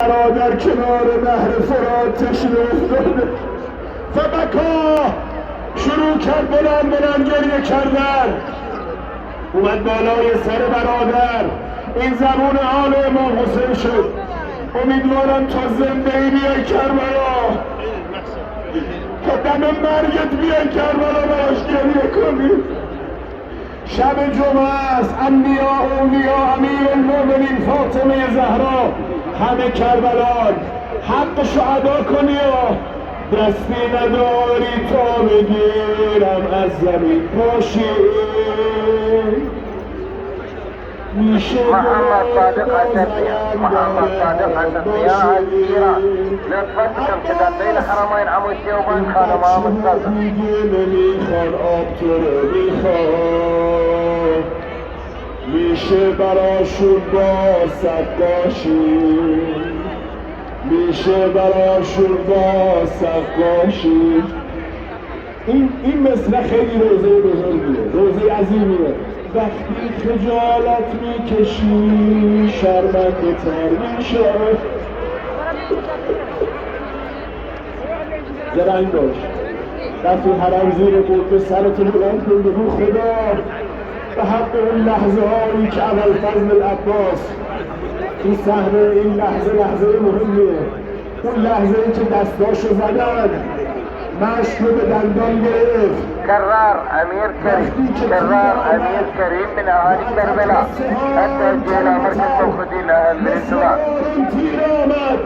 در کنار نهر فرات تشریف داده و بکا شروع کرد بلند گریه کردن. اومد بالای سر برادر، این زبون حال امام حسین شد. امیدوارم تا زنده ای بیای کربلا، تا دم مرگت بیای کربلا براش گریه کنی. شب جمعه است، انبیا اولیا امیر المؤمنین فاطمه زهرا همه کربلان، حقشو ادا کنی و دستی نداری تا بگیرم از زمین پاشی. محمد صادق التنبيه الكبيرة لطفتكم كده بين حرمين عمو الشيوبان خانوا مع مستقر نمیخوان آب تو رو میخوان، میشه براشون با سقاشی، میشه براشون با سقاشی. این مثل خیلی روزه بزرگیه، روزه عظیمیه. وقتی خجالت میکشی شرمنده تر میشه. زرنگ باش، رفتی حرم زیر قبه سرتون بلند کن، بگو خدا به حق اون لحظه هایی که ابوالفضل العباس تو صحنه، این لحظه مهمیه. اون لحظه ای که دستاشو زدن، مشک رو به دندان گرفت. كرار امير كريم من اهالي كربلاء حتى جينا مركز توخدي لها الانتباه. تیر آمد